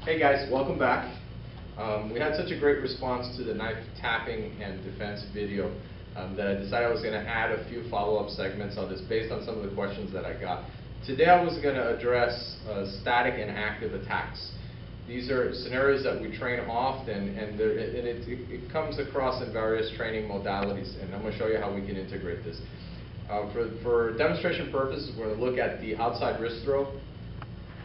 Hey guys, welcome back. We had such a great response to the knife tapping and defense video that I decided I was going to add a few follow-up segments on this based on some of the questions that I got. Today I was going to address static and active attacks. These are scenarios that we train often, and it comes across in various training modalities, and I'm going to show you how we can integrate this. For demonstration purposes, we're going to look at the outside wrist throw.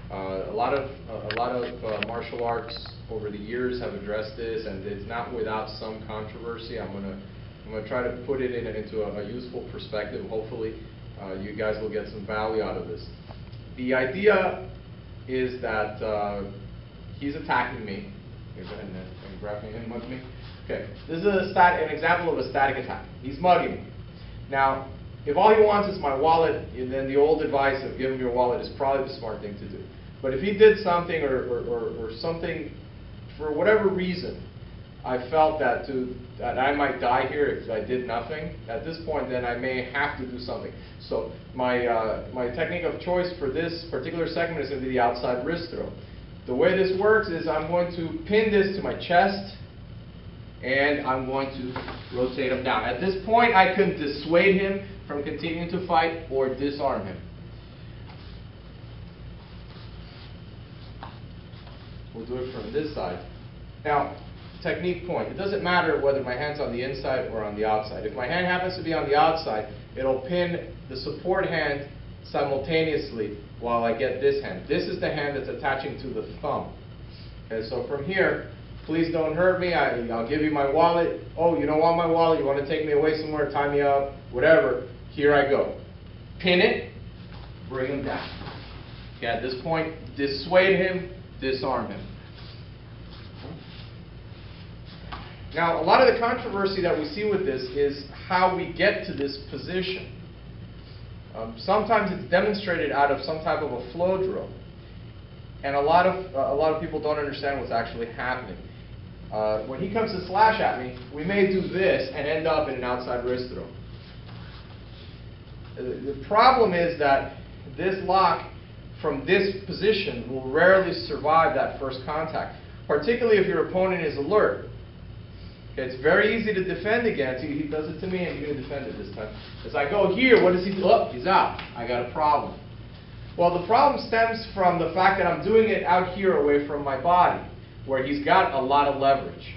A lot of martial arts over the years have addressed this, and it's not without some controversy. I'm gonna try to put it into a useful perspective. Hopefully, you guys will get some value out of this. The idea is that he's attacking me. And grabbing him with me. Okay, this is an example of a static attack. He's mugging me. Now, if all he wants is my wallet, then the old advice of give him your wallet is probably the smart thing to do. But if he did something or something, for whatever reason, I felt that I might die here if I did nothing, at this point then I may have to do something. So my technique of choice for this particular segment is going to be the outside wrist throw. The way this works is I'm going to pin this to my chest, and I'm going to rotate him down. At this point, I can dissuade him from continuing to fight or disarm him. We'll do it from this side. Now, technique point. It doesn't matter whether my hand's on the inside or on the outside. If my hand happens to be on the outside, it'll pin the support hand simultaneously while I get this hand. This is the hand that's attaching to the thumb. Okay, so from here, please don't hurt me. I'll give you my wallet. Oh, you don't want my wallet? You want to take me away somewhere, tie me up, whatever. Here I go. Pin it, bring him down. Okay, at this point, dissuade him, disarm him. Now, a lot of the controversy that we see with this is how we get to this position. Sometimes it's demonstrated out of some type of a flow drill, and a lot of people don't understand what's actually happening. When he comes to slash at me, we may do this and end up in an outside wrist throw. The problem is that this lock from this position will rarely survive that first contact, particularly if your opponent is alert. Okay, it's very easy to defend against. He does it to me, and he's going to defend it this time. As I go here, what does he do? Oh, he's out. I got a problem. Well, the problem stems from the fact that I'm doing it out here away from my body, where he's got a lot of leverage.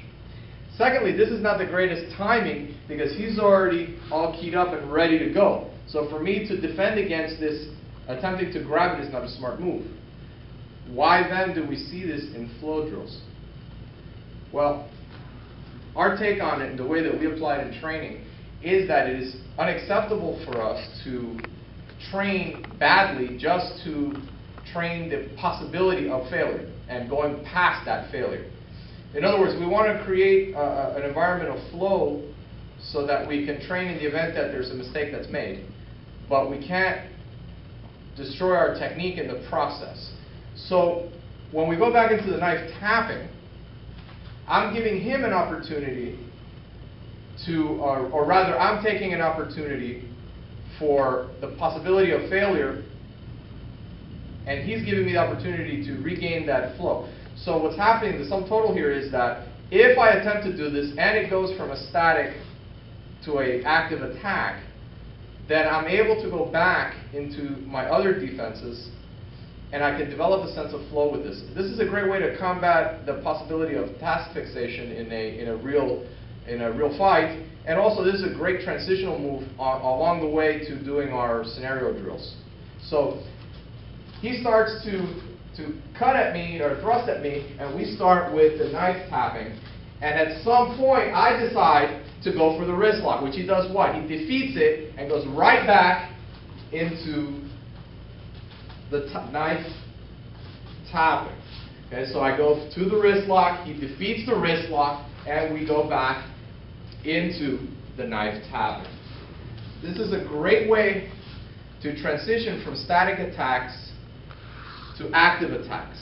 Secondly, this is not the greatest timing because he's already all keyed up and ready to go. So for me to defend against this, attempting to grab it is not a smart move. Why then do we see this in flow drills? Well, our take on it and the way that we apply it in training is that it is unacceptable for us to train badly just to train the possibility of failure and going past that failure. In other words, we want to create an environment of flow so that we can train in the event that there's a mistake that's made, but we can't destroy our technique in the process. So when we go back into the knife tapping, I'm giving him an opportunity to, or rather I'm taking an opportunity for the possibility of failure, and he's giving me the opportunity to regain that flow. So what's happening, the sum total here is that if I attempt to do this and it goes from a static to an active attack, then I'm able to go back into my other defenses and I can develop a sense of flow with this. This is a great way to combat the possibility of task fixation in a real fight, and also this is a great transitional move along the way to doing our scenario drills. So he starts to cut at me or thrust at me, and we start with the knife tapping. And at some point, I decide to go for the wrist lock, which he does what? He defeats it and goes right back into the knife tapping. Okay, so I go to the wrist lock, he defeats the wrist lock, and we go back into the knife tapping. This is a great way to transition from static attacks to active attacks.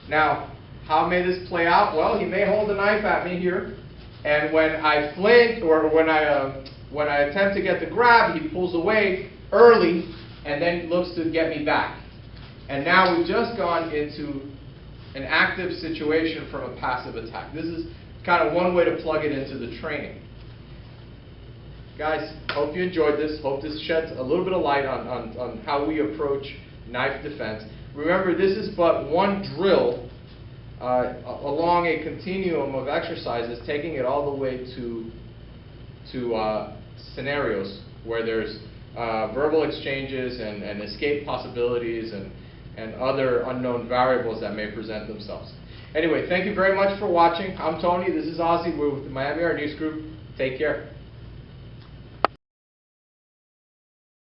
Now, how may this play out? Well, he may hold the knife at me here, and when I flinch or when I attempt to get the grab, he pulls away early and then looks to get me back. And now we've just gone into an active situation from a passive attack. This is kind of one way to plug it into the training. Guys, hope you enjoyed this. Hope this sheds a little bit of light on how we approach knife defense. Remember, this is but one drill along a continuum of exercises, taking it all the way to scenarios where there's verbal exchanges and escape possibilities and other unknown variables that may present themselves. Anyway, thank you very much for watching. I'm Tony. This is Ozzy. We're with the Miami Arnis Group. Take care.